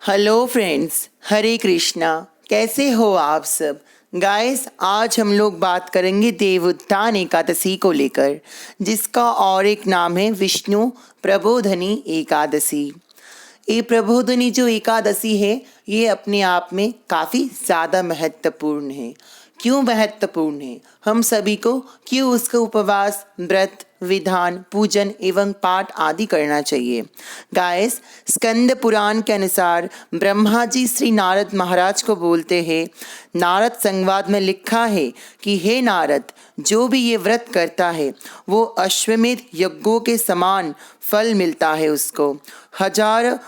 Hello friends, हरे कृष्णा। कैसे हो आप सब? गाइस, आज हम लोग बात करेंगे देवोत्थान एकादशी को लेकर, जिसका और एक नाम है विष्णु प्रबोधनी एकादशी। ये प्रबोधनी जो एकादशी है, ये अपने आप में काफ़ी ज़्यादा महत्वपूर्ण है। क्यों महत्वपूर्ण है? हम सभी को क्यों उसका उपवास, व्रत, विधान, पूजन एवं पाठ आदि करना चाहिए? गाइस, स्कंद पुराण के अनुसार ब्रह्मा जी श्री नारद महाराज को बोलते हैं, नारद संवाद में लिखा है कि हे नारद, जो भी ये व्रत करता है वो अश्वमेध यज्ञों के समान फल मिलता है उसको। हजार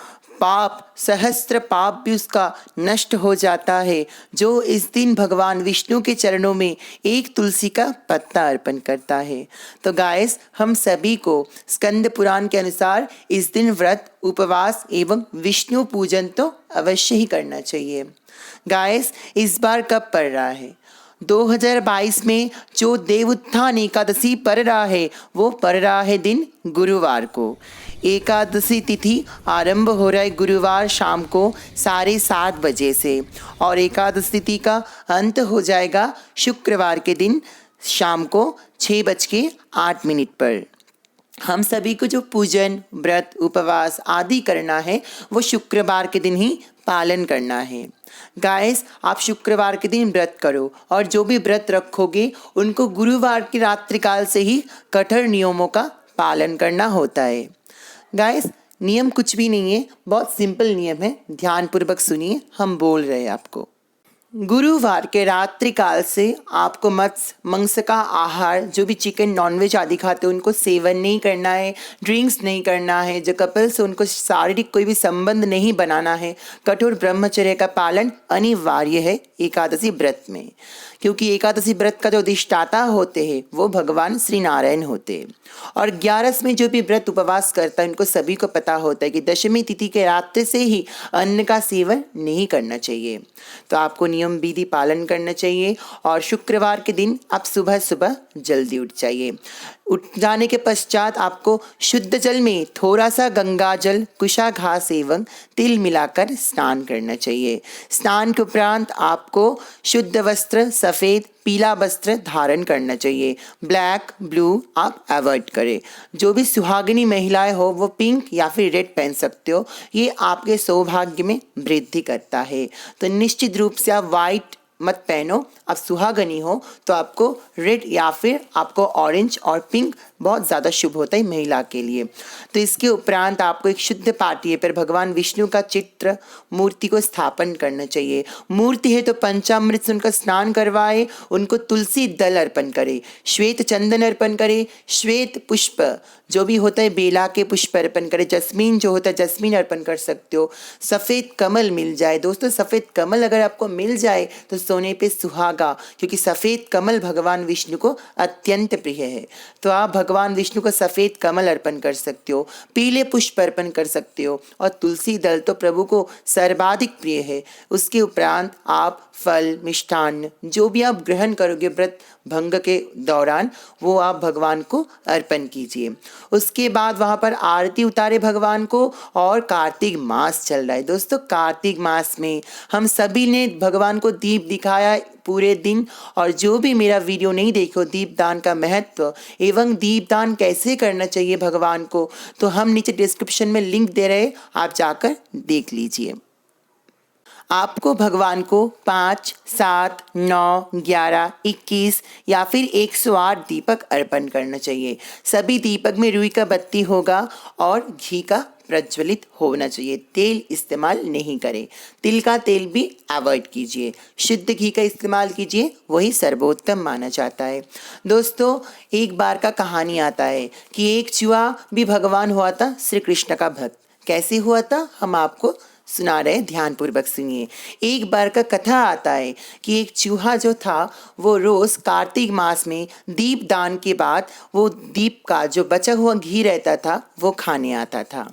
पाप, सहस्त्र पाप भी उसका नष्ट हो जाता है जो इस दिन भगवान विष्णु के चरणों में एक तुलसी का पत्ता अर्पण करता है। तो गाइस, हम सभी को स्कंद पुराण के अनुसार इस दिन व्रत, उपवास एवं विष्णु पूजन तो अवश्य ही करना चाहिए। गाइस, इस बार कब पड़ रहा है? 2022 में जो देवोत्थान एकादशी पड़ रहा है वो पड़ रहा है दिन गुरुवार को। एकादशी तिथि आरंभ हो रहा है गुरुवार शाम को 7:30 बजे से और एकादशी तिथि का अंत हो जाएगा शुक्रवार के दिन शाम को 6:08 पर। हम सभी को जो पूजन, व्रत, उपवास आदि करना है वो शुक्रवार के दिन ही पालन करना है। गाइस, आप शुक्रवार के दिन व्रत करो और जो भी व्रत रखोगे उनको गुरुवार की रात्रिकाल से ही कठोर नियमों का पालन करना होता है। गाइस, नियम कुछ भी नहीं है, बहुत सिंपल नियम है, ध्यानपूर्वक सुनिए, हम बोल रहे हैं आपको। गुरुवार के रात्रि काल से आपको मत्स्य, मांस का आहार, जो भी चिकन, नॉनवेज आदि खाते हैं उनको सेवन नहीं करना है, ड्रिंक्स नहीं करना है, जो कपल्स से उनको शारीरिक कोई भी संबंध नहीं बनाना है। कठोर ब्रह्मचर्य का पालन अनिवार्य है एकादशी व्रत में, क्योंकि एकादशी व्रत का जो अधिष्ठाता होते हैं वो भगवान श्री नारायण होते हैं। और 11 में जो भी व्रत उपवास करता है उनको सभी को पता होता है कि दशमी तिथि के रात्रि से ही अन्न का सेवन नहीं करना चाहिए। तो आपको नियम विधि पालन करना चाहिए और शुक्रवार के दिन आप सुबह सुबह जल्दी उठ जाइए। उठ जाने के पश्चात आपको शुद्ध जल में थोड़ा सा गंगा जल, कुशा घास एवं तिल मिलाकर स्नान करना चाहिए। स्नान के उपरांत आपको शुद्ध वस्त्र, सफ़ेद, पीला वस्त्र धारण करना चाहिए। ब्लैक, ब्लू आप अवॉइड करें। जो भी सुहागिनी महिलाएं हो वो पिंक या फिर रेड पहन सकते हो, ये आपके सौभाग्य में वृद्धि करता है। तो निश्चित रूप से आप वाइट मत पहनो। आप सुहागनी हो तो आपको रेड या फिर आपको ऑरेंज और पिंक बहुत ज़्यादा शुभ होता है महिला के लिए। तो इसके उपरांत आपको एक शुद्ध पाटिये पर भगवान विष्णु का चित्र, मूर्ति को स्थापन करना चाहिए। मूर्ति है तो पंचामृत से उनका स्नान करवाए, उनको तुलसी दल अर्पण करे, श्वेत चंदन अर्पण करे, श्वेत पुष्प जो भी होता है बेला के पुष्प अर्पण करे, जस्मीन जो होता है जस्मीन अर्पण कर सकते हो। सफ़ेद कमल मिल जाए दोस्तों, सफ़ेद कमल अगर आपको मिल जाए तो सोने पे सुहागा, क्योंकि सफ़ेद कमल भगवान विष्णु को अत्यंत प्रिय है। तो आप भगवान विष्णु को सफ़ेद कमल अर्पण कर सकते हो, पीले पुष्प अर्पण कर सकते हो और तुलसी दल तो प्रभु को सर्वाधिक प्रिय है। उसके उपरांत आप फल, मिष्ठान्न जो भी आप ग्रहण करोगे व्रत भंग के दौरान वो आप भगवान को अर्पण कीजिए। उसके बाद वहाँ पर आरती उतारे भगवान को। और कार्तिक मास चल रहा है दोस्तों, कार्तिक मास में हम सभी ने भगवान को दीप दिखाया पूरे दिन। और जो भी मेरा वीडियो नहीं देखो दीपदान का महत्व एवं दीपदान कैसे करना चाहिए भगवान को, तो हम नीचे डिस्क्रिप्शन में लिंक दे रहे, आप जाकर देख लीजिए। आपको भगवान को 5, 7, 9, 11, 21 या फिर 108 दीपक अर्पण करना चाहिए। सभी दीपक में रुई का बत्ती होगा और घी का प्रज्वलित होना चाहिए। तेल इस्तेमाल नहीं करें, तिल का तेल भी अवॉइड कीजिए, शुद्ध घी का इस्तेमाल कीजिए, वही सर्वोत्तम माना जाता है। दोस्तों, एक बार का कहानी आता है कि एक चूहा भी भगवान हुआ था, श्री कृष्ण का भक्त। कैसे हुआ था हम आपको सुना रहे, ध्यानपूर्वक सुनिए। एक बार का कथा आता है कि एक चूहा जो था वो रोज कार्तिक मास में दीप दान के बाद वो दीप का जो बचा हुआ घी रहता था वो खाने आता था।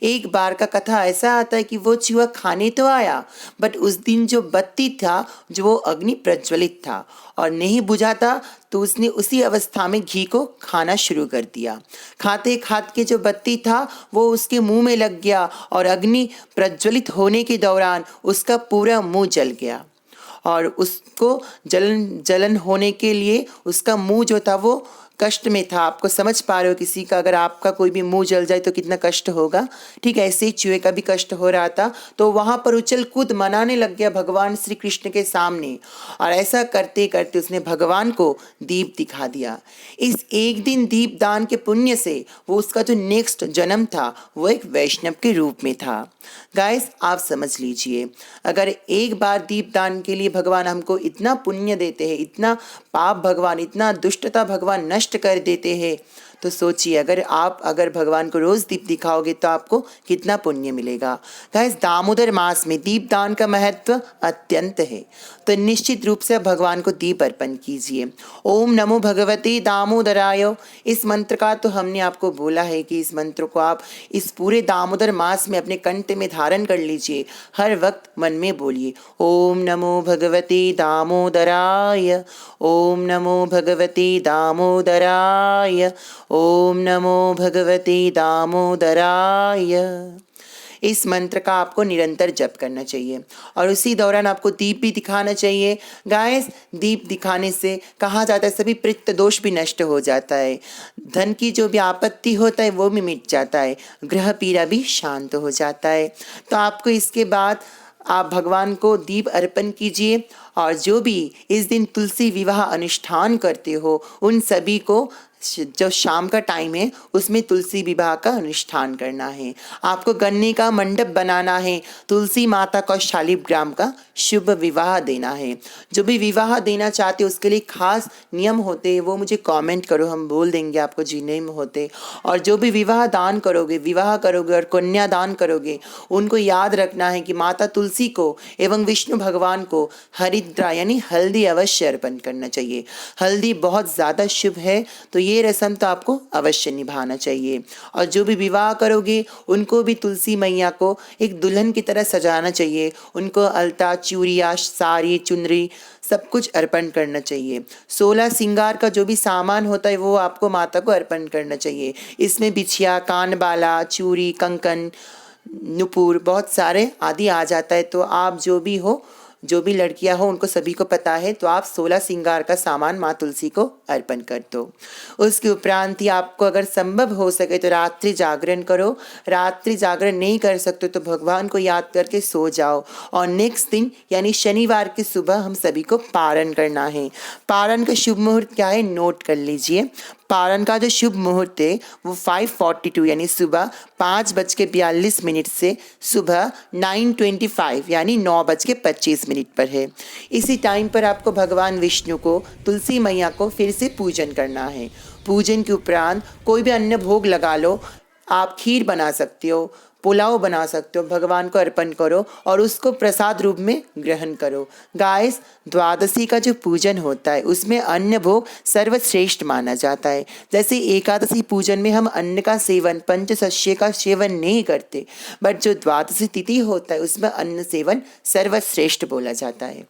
एक बार का कथा ऐसा आता है कि वो चूहा खाने तो आया, बट उस दिन जो बत्ती था, जो वो अग्नि प्रज्वलित था और नहीं बुझा था, तो उसने उसी अवस्था में घी को खाना शुरू कर दिया। खाते खाते जो बत्ती था वो उसके मुंह में लग गया और अग्नि प्रज्वलित होने के दौरान उसका पूरा मुंह जल गया और उसको जलन होने के लिए उसका मुंह जो था वो कष्ट में था। आपको समझ पा रहे हो, किसी का अगर आपका कोई भी मुंह जल जाए तो कितना कष्ट होगा। ठीक ऐसे ही चूहे का भी कष्ट हो रहा था, तो वहां पर उछल कूद मनाने लग गया भगवान श्री कृष्ण के सामने और ऐसा करते करते उसने भगवान को दीप दिखा दिया। इस एक दिन दीप दान के पुण्य से वो उसका जो नेक्स्ट जन्म था वो एक वैष्णव के रूप में था। गाइस आप समझ लीजिए, अगर एक बार दीप दान के लिए भगवान हमको इतना पुण्य देते हैं, इतना पाप भगवान, इतना दुष्टता भगवान नष्ट कर देते हैं, तो सोचिए अगर भगवान को रोज दीप दिखाओगे तो आपको कितना पुण्य मिलेगा। गाइस दामोदर मास में दीप दान का महत्व अत्यंत है, तो निश्चित रूप से भगवान को दीप अर्पण कीजिए। ओम नमो भगवते दामोदराय, इस मंत्र का तो हमने आपको बोला है कि इस मंत्र को आप इस पूरे दामोदर मास में अपने कंठ में धारण कर लीजिए, हर वक्त मन में बोलिए ओम नमो भगवते दामोदराय, ओम नमो भगवते दामोदराय, ओम नमो भगवते दामोदराय। इस मंत्र का आपको निरंतर जप करना चाहिए और उसी दौरान आपको दीप भी दिखाना चाहिए। गाइस दीप दिखाने से कहा जाता है सभी पितृ दोष भी नष्ट हो जाता है, धन की जो भी आपत्ति होता है वो भी मिट जाता है, ग्रह पीड़ा भी शांत हो जाता है। तो आपको इसके बाद आप भगवान को दीप अर्पण कीजिए और जो भी इस दिन तुलसी विवाह अनुष्ठान करते हो उन सभी को जो शाम का टाइम है उसमें तुलसी विवाह का अनुष्ठान करना है। आपको गन्ने का मंडप बनाना है, तुलसी माता को शालिग्राम का शुभ विवाह देना है। जो भी विवाह देना चाहते उसके लिए खास नियम होते हैं, वो मुझे कमेंट करो, हम बोल देंगे आपको जी नियम होते। और जो भी विवाह दान करोगे, विवाह करोगे और कन्या दान करोगे, उनको याद रखना है कि माता तुलसी को एवं विष्णु भगवान को हरिद्रा यानी हल्दी अवश्य अर्पण करना चाहिए। हल्दी बहुत ज़्यादा शुभ है, तो ये रस्म तो आपको अवश्य निभाना चाहिए। और जो भी विवाह करोगे उनको भी तुलसी मैया को एक दुल्हन की तरह सजाना चाहिए, उनको अलता, चूड़िया, साड़ी, चुनरी सब कुछ अर्पण करना चाहिए। 16 श्रृंगार का जो भी सामान होता है वो आपको माता को अर्पण करना चाहिए। इसमें बिछिया, कानबाला, चूड़ी, कंकन, नुपुर बहुत सारे आदि आ जाता है। तो आप जो भी लड़कियां हो उनको सभी को पता है, तो आप 16 श्रृंगार का सामान माँ तुलसी को अर्पण कर दो। उसके उपरांत ही आपको अगर संभव हो सके तो रात्रि जागरण करो। रात्रि जागरण नहीं कर सकते तो भगवान को याद करके सो जाओ और नेक्स्ट दिन यानी शनिवार की सुबह हम सभी को पारण करना है। पारण का शुभ मुहूर्त क्या है नोट कर लीजिए। पारण का जो शुभ मुहूर्त है वो 5:42 यानी सुबह 5:42 से सुबह 9:25 यानी 9:25 पर है। इसी टाइम पर आपको भगवान विष्णु को, तुलसी मैया को फिर से पूजन करना है। पूजन के उपरांत कोई भी अन्न भोग लगा लो, आप खीर बना सकते हो, पुलाव बना सकते हो, भगवान को अर्पण करो और उसको प्रसाद रूप में ग्रहण करो। गाइस द्वादशी का जो पूजन होता है उसमें अन्न भोग सर्वश्रेष्ठ माना जाता है। जैसे एकादशी पूजन में हम अन्न का सेवन, पंचशस्य का सेवन नहीं करते, बट जो द्वादशी तिथि होता है उसमें अन्न सेवन सर्वश्रेष्ठ बोला जाता है।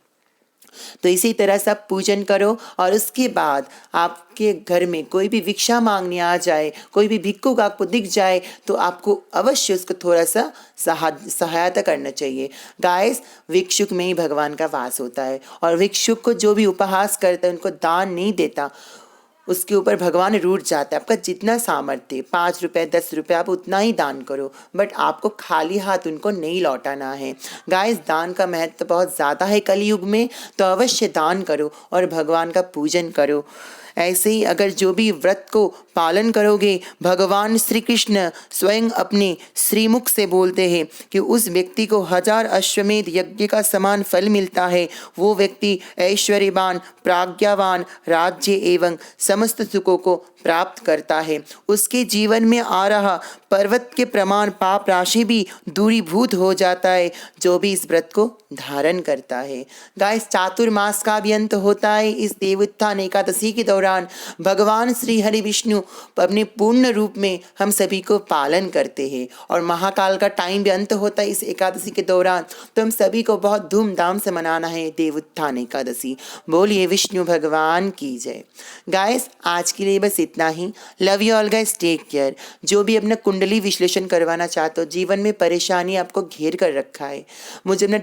तो इसी तरह सब पूजन करो और उसके बाद आपके घर में कोई भी भिक्षा मांगने आ जाए, कोई भी भिक्षुक आपको दिख जाए तो आपको अवश्य उसको थोड़ा सा सहायता करना चाहिए। गाइस भिक्षुक में ही भगवान का वास होता है और भिक्षुक को जो भी उपहास करता है, उनको दान नहीं देता, उसके ऊपर भगवान रूठ जाता है। आपका जितना सामर्थ्य 5 रुपए 10 रुपए आप उतना ही दान करो, बट आपको खाली हाथ उनको नहीं लौटाना है। गाइस दान का महत्व बहुत ज़्यादा है कलयुग में, तो अवश्य दान करो और भगवान का पूजन करो। ऐसे ही अगर जो भी व्रत को पालन करोगे, भगवान श्री कृष्ण स्वयं अपने श्रीमुख से बोलते हैं कि उस व्यक्ति को 1000 अश्वमेध यज्ञ का समान फल मिलता है। वो व्यक्ति ऐश्वर्यवान, प्राज्ञावान, राज्य एवं समस्त सुखों को प्राप्त करता है। उसके जीवन में आ रहा पर्वत के प्रमाण पाप राशि भी दूरीभूत हो जाता है जो भी इस व्रत को धारण करता है। गाइस, चातुर्मास का भी अंत होता है। इस देवोत्थान एकादशी के दौरान भगवान श्री हरि विष्णु अपने पूर्ण रूप में हम सभी को पालन करते हैं और महाकाल का टाइम भी अंत होता है इस एकादशी के दौरान। तो हम सभी को बहुत धूमधाम से मनाना है देवोत्थान एकादशी। बोलिए विष्णु भगवान की जय। गाइस, आज के लिए बस इतना ही। Love you all guys, take care. जो भी अपना कुंडली विश्लेषण करवाना चाहते हो, जीवन में परेशानी आपको घेर कर रखा है, मुझे अपना